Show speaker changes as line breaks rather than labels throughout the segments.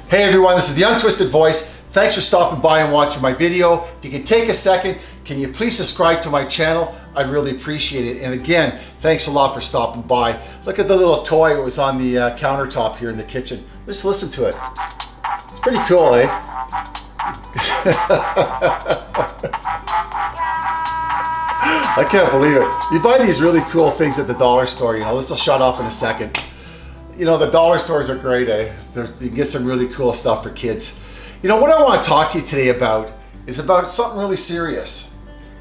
Hey everyone, this is the Untwisted Voice. Thanks for stopping by and watching my video. If you can take a second, can you please subscribe to my channel? I'd really appreciate it. And again, thanks a lot for stopping by. Look at the little toy that was on the countertop here in the kitchen. Let's listen to it. It's pretty cool, eh? I can't believe it. You buy these really cool things at the dollar store, you know. This will shut off in a second. You know, the dollar stores are great, eh? You can get some really cool stuff for kids. You know, what I want to talk to you today about is about something really serious.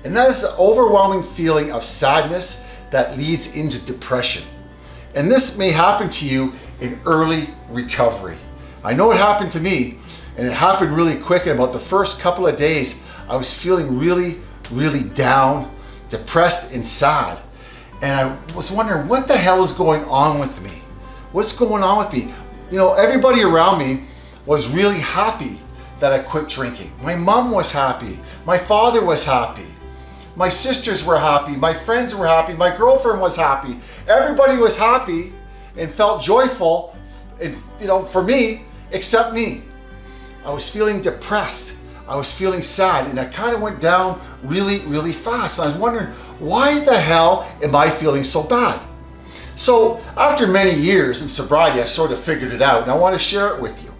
And that is the overwhelming feeling of sadness that leads into depression. And this may happen to you in early recovery. I know it happened to me, and it happened really quick. In about the first couple of days, I was feeling really, really down, depressed, and sad. And I was wondering, what the hell is going on with me? What's going on with me? You know, everybody around me was really happy that I quit drinking. My mom was happy. My father was happy. My sisters were happy. My friends were happy. My girlfriend was happy. Everybody was happy and felt joyful, for me, except me. I was feeling depressed. I was feeling sad, and I kind of went down really, really fast. And I was wondering, why the hell am I feeling so bad? So after many years in sobriety, I sort of figured it out, and I want to share it with you.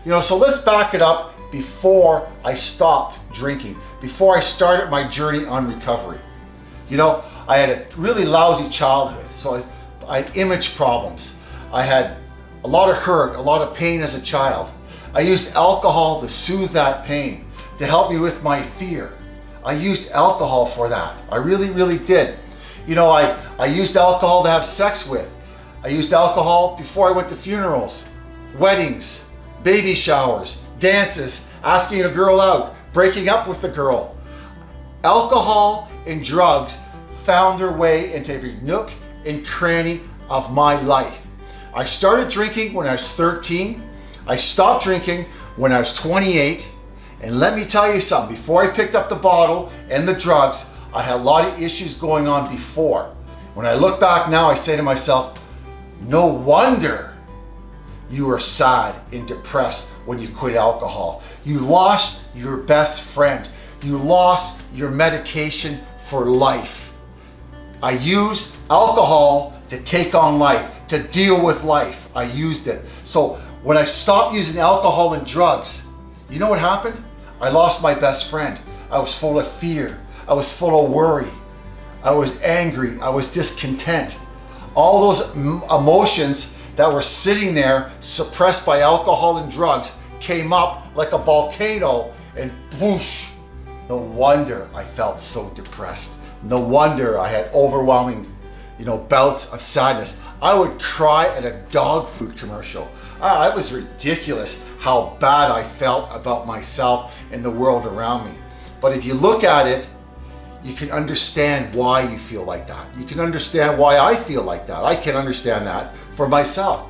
You know, so let's back it up before I stopped drinking, before I started my journey on recovery. You know, I had a really lousy childhood, so I had image problems. I had a lot of hurt, a lot of pain as a child. I used alcohol to soothe that pain, to help me with my fear. I used alcohol for that. I really, really did. You know, I used alcohol to have sex with. I used alcohol before I went to funerals, weddings, baby showers, dances, asking a girl out, breaking up with the girl. Alcohol and drugs found their way into every nook and cranny of my life. I started drinking when I was 13. I stopped drinking when I was 28. And let me tell you something, before I picked up the bottle and the drugs, I had a lot of issues going on before. When I look back now, I say to myself, no wonder you were sad and depressed when you quit alcohol. You lost your best friend. You lost your medication for life. I used alcohol to take on life, to deal with life. I used it. So when I stopped using alcohol and drugs, you know what happened? I lost my best friend. I was full of fear. I was full of worry. I was angry. I was discontent. All those emotions that were sitting there suppressed by alcohol and drugs came up like a volcano and whoosh. No wonder I felt so depressed. No wonder I had overwhelming, bouts of sadness. I would cry at a dog food commercial. It was ridiculous how bad I felt about myself and the world around me. But if you look at it, you can understand why you feel like that. You can understand why I feel like that. I can understand that for myself.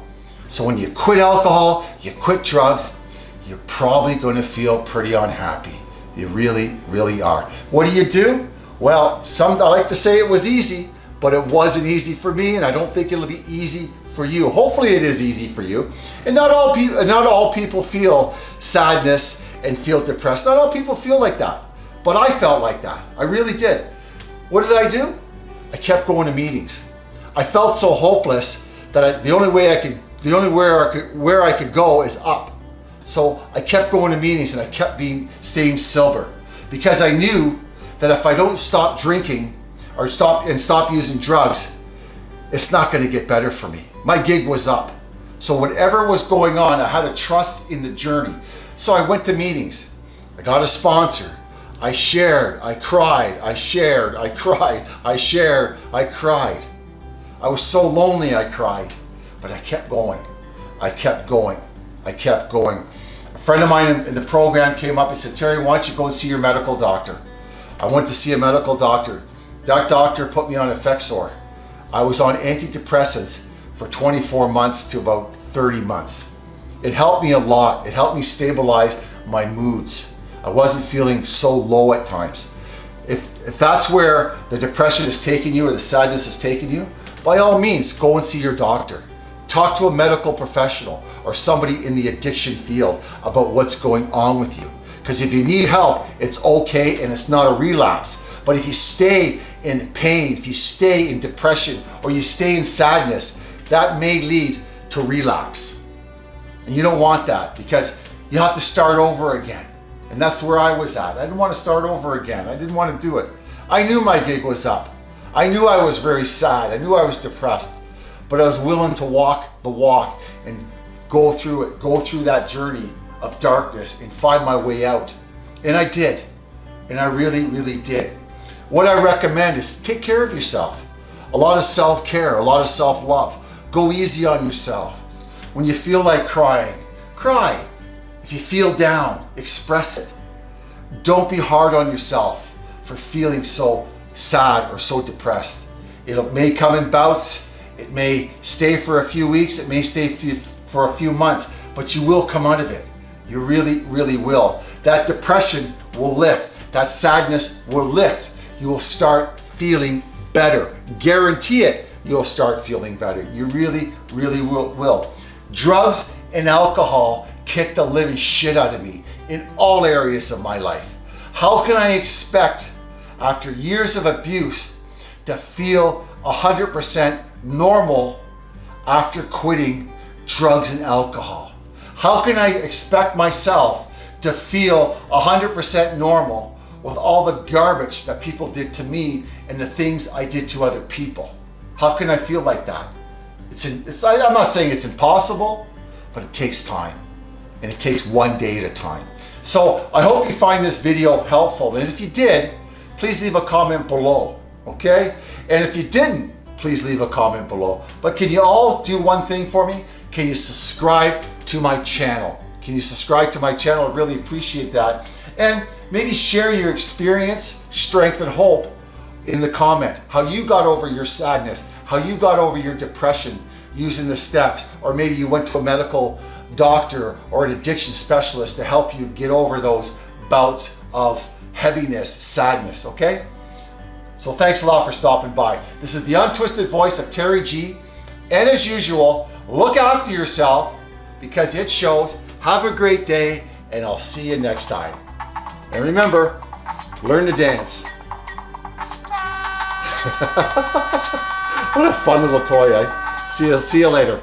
So when you quit alcohol, you quit drugs, you're probably going to feel pretty unhappy. You really, really are. What do? Well, I like to say it was easy, but it wasn't easy for me, and I don't think it'll be easy for you. Hopefully it is easy for you. And not all people feel sadness and feel depressed. Not all people feel like that. But I felt like that. I really did. What did I do? I kept going to meetings. I felt so hopeless that the only way where I could go is up. So I kept going to meetings, and I kept staying sober, because I knew that if I don't stop drinking or stop using drugs, it's not going to get better for me. My gig was up. So whatever was going on, I had to trust in the journey. So I went to meetings. I got a sponsor. I shared, I cried, I shared, I cried, I shared, I cried. I was so lonely, I cried, but I kept going. I kept going. I kept going. A friend of mine in the program came up and said, Terry, why don't you go and see your medical doctor? I went to see a medical doctor. That doctor put me on Effexor. I was on antidepressants for 24 months to about 30 months. It helped me a lot. It helped me stabilize my moods. I wasn't feeling so low at times. If that's where the depression is taking you or the sadness is taking you, by all means, go and see your doctor. Talk to a medical professional or somebody in the addiction field about what's going on with you. Because if you need help, it's okay and it's not a relapse. But if you stay in pain, if you stay in depression, or you stay in sadness, that may lead to relapse. And you don't want that, because you have to start over again. And that's where I was at. I didn't want to start over again. I didn't want to do it. I knew my gig was up. I knew I was very sad. I knew I was depressed. But I was willing to walk the walk and go through it, go through that journey of darkness and find my way out. And I did. And I really, really did. What I recommend is take care of yourself. A lot of self-care, a lot of self-love. Go easy on yourself. When you feel like crying, cry. If you feel down, express it. Don't be hard on yourself for feeling so sad or so depressed. It may come in bouts. It may stay for a few weeks. It may stay for a few months, but you will come out of it. You really, really will. That depression will lift. That sadness will lift. You will start feeling better. Guarantee it, you'll start feeling better. You really, really will. Drugs and alcohol kicked the living shit out of me in all areas of my life. How can I expect, after years of abuse, to feel 100% normal after quitting drugs and alcohol? How can I expect myself to feel 100% normal with all the garbage that people did to me and the things I did to other people? How can I feel like that? I'm not saying it's impossible, but it takes time. And it takes one day at a time. So I hope you find this video helpful. And if you did, please leave a comment below, okay? And if you didn't, please leave a comment below. But can you all do one thing for me? Can you subscribe to my channel? Can you subscribe to my channel? I really appreciate that. And maybe share your experience, strength, and hope in the comment. How you got over your sadness, how you got over your depression using the steps, or maybe you went to a medical doctor or an addiction specialist to help you get over those bouts of heaviness, sadness, okay? So thanks a lot for stopping by. This is the untwisted voice of Terry G. And as usual, look after yourself because it shows. Have a great day, and I'll see you next time. And remember, learn to dance. What a fun little toy, eh? See you later.